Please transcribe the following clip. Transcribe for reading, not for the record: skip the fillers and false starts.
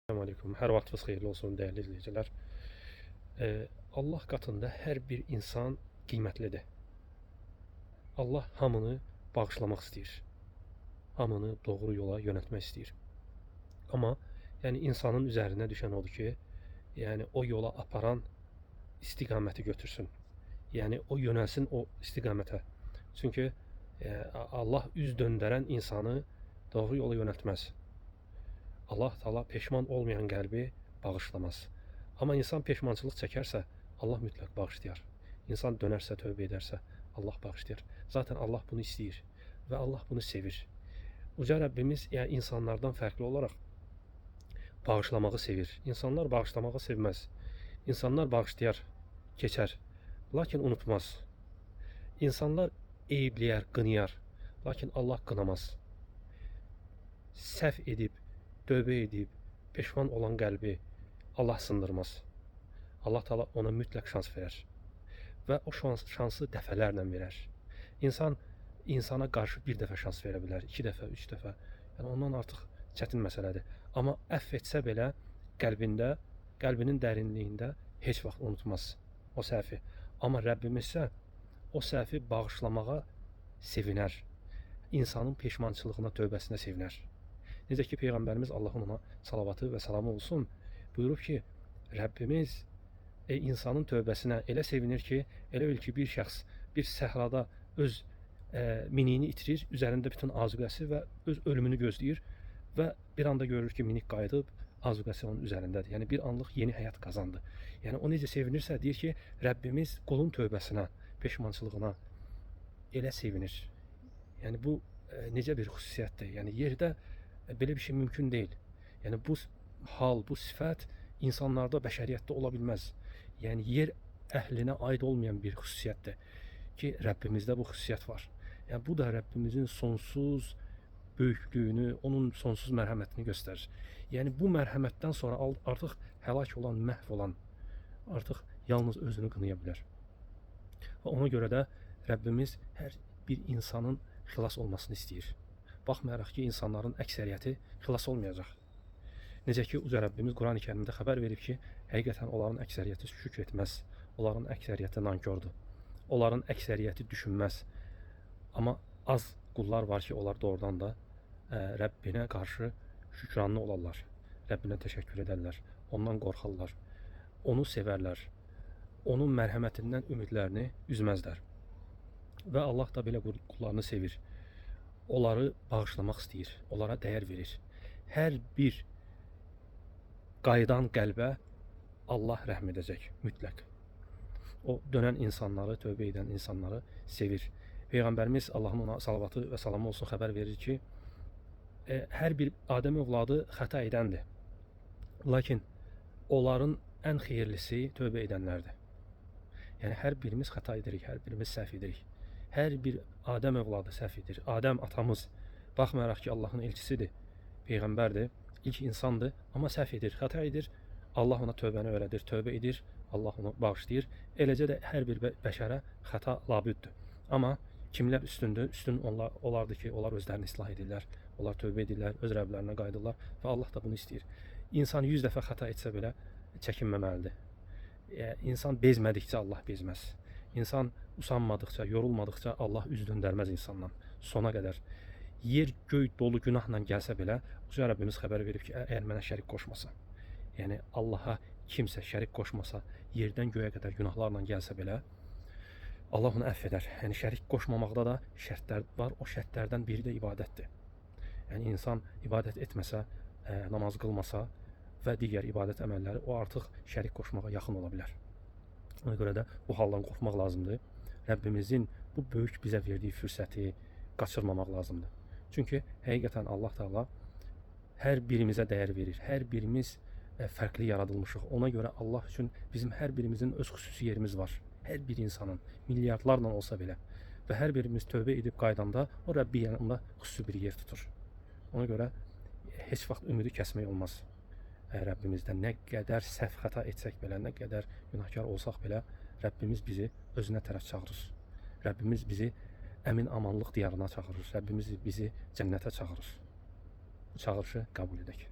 Selamünaleyküm. Hər vaxtınız xeyirli olsun dəyərli izləyicilər. Allah qatında hər bir insan qiymətlidir. Allah hamını bağışlamaq istəyir. Hamını doğru yola yönəltmək istəyir. Amma yəni insanın üzərinə düşən odur ki, yəni o yola aparan istiqaməti götürsün. Yəni o yönəlsin o istiqamətə. Çünki Allah üz döndərən insanı doğru yola yönəltməz. Allah Taala peşman olmayan qəlbi bağışlamaz. Amma insan peşmançılıq çəkərsə, Allah mütləq bağışlayar. İnsan dönərsə, tövbə edərsə, Allah bağışlayar. Zaten Allah bunu istəyir və Allah bunu sevir. Uca Rəbbimiz yəni insanlardan fərqli olaraq bağışlamağı sevir. İnsanlar bağışlamağı sevməz. İnsanlar bağışlayar, keçər, lakin unutmaz. İnsanlar eybləyər, qınayar, lakin Allah qınamaz. Səhv edib, tövbə edib, peşman olan qəlbi Allah sındırmaz. Allah Taala ona mütləq şans verər və o şansı dəfələrlə verər. İnsan insana qarşı bir dəfə şans verə bilər, 2 dəfə, 3 dəfə. Yəni ondan artıq çətin məsələdir. Amma əfv etsə belə qəlbində, qəlbinin dərinliyində heç vaxt unutmaz o səhvi. Amma Rəbbimiz isə o səhvi bağışlamağa sevinər. İnsanın peşmançılığına, tövbəsinə sevinər. Necə ki Peyğəmbərimiz Allahın ona salavatı və salamı olsun buyurub ki, Rəbbimiz insanın tövbəsinə elə sevinir ki, elə bil ki bir şəxs bir səhrada öz miniyini itirir, üzərində bütün azuqəsi və öz ölümünü gözləyir və bir anda görür ki minik qayıdıb, azuqəsi onun üzərindədir. Yəni bir anlıq yeni həyat qazandı. Yəni o necə sevinirsə deyir ki, Rəbbimiz qulun tövbəsinə, peşmançılığına elə sevinir. Yəni bu necə bir xüsusiyyətdir. Yəni yerdə belə bir şey mümkün deyil. Yəni bu hal, bu sifət insanlarda, bəşəriyyətdə ola bilməz. Yəni yer əhlinə aid olmayan bir xüsusiyyətdir ki, Rəbbimizdə bu xüsusiyyət var. Yəni bu da Rəbbimizin sonsuz böyüklüyünü, onun sonsuz mərhəmətini göstərir. Yəni bu mərhəmətdən sonra artıq həlak olan, məhv olan artıq yalnız özünü qınaya bilər. Və ona görə də Rəbbimiz hər bir insanın xilas olmasını istəyir. Baxmayaraq ki, insanların əksəriyyəti xilas olmayacaq. Necə ki, Uca Rəbbimiz Quran-ı Kərimdə xəbər verib ki, həqiqətən onların əksəriyyəti şükür etməz. Onların əksəriyyəti nankördür. Onların əksəriyyəti düşünməz. Amma az qullar var ki, onlar doğrudan da Rəbbinə qarşı şükranlı olarlar. Rəbbinə təşəkkür edərlər. Ondan qorxarlar. Onu sevərlər. Onun mərhəmətindən ümidlərini üzməzlər. Və Allah da belə qullarını sevir. Onları bağışlamaq istəyir, onlara dəyər verir. Hər bir qayıdan qəlbə Allah rəhm edəcək, mütləq. O dönən insanları, tövbə edən insanları sevir. Peyğəmbərimiz Allahın ona salavatı və salamı olsun xəbər verir ki, hər bir Adəm övladı xəta edəndir. Lakin onların ən xeyirlisi tövbə edənlərdir. Yəni hər birimiz xəta edirik, hər birimiz səhv edirik. Hər bir Adəm övladı səhv edir. Adəm atamız, baxmayaraq ki Allahın elçisidir, Peyğəmbərdir, ilk insandır, amma səhv edir, xəta edir. Allah ona tövbəni öyrədir, tövbə edir, Allah onu bağışlayır. Eləcə də hər bir bəşərə xəta labüddür. Amma kimlər üstündür? Üstün onlardır ki, onlar özlərini islah edirlər, onlar tövbə edirlər, öz Rəblərinə qayıdırlar və Allah da bunu istəyir. İnsan 100 dəfə xəta etsə belə çəkinməməlidir. İnsan bezmədikcə Allah bezməz. İnsan usanmadıkça, yorulmadıkça Allah üz döndərməz insandan sona qədər. Yer göy dolu günahla gəlsə belə, Uca Rəbbimiz xəbər verib ki, əgər mənə şərik qoşmasa, yəni Allaha kimsə şərik qoşmasa, yerdən göyə qədər günahlarla gəlsə belə, Allah onu əfv edər. Yəni şərik qoşmamaqda da şərtlər var. O şərtlərdən biri də ibadətdir. Yəni insan ibadət etməsə, namaz qılmasa və digər ibadət əməlləri o artıq şərik qoşmağa yaxın ola bilər. Ona görə də bu haldan qorxmaq lazımdır. Rəbbimizin bu böyük bizə verdiyi fürsəti qaçırmamaq lazımdır. Çünki həqiqətən Allah Taala hər birimizə dəyər verir. Hər birimiz fərqli yaradılmışıq. Ona görə Allah üçün bizim hər birimizin öz xüsusi yerimiz var. Hər bir insanın milyardlarla olsa belə və hər birimiz tövbə edib qaydanda o Rəbbi yanında xüsusi bir yer tutur. Ona görə heç vaxt ümidi kəsmək olmaz. Rəbbimizdən nə qədər səhv xəta etsək belə, nə qədər günahkar olsaq belə, Rəbbimiz bizi özünə tərəf çağırır. Rəbbimiz bizi əmin amanlıq diyarına çağırır. Rəbbimiz bizi cənnətə çağırır. Bu çağırışı qəbul edək.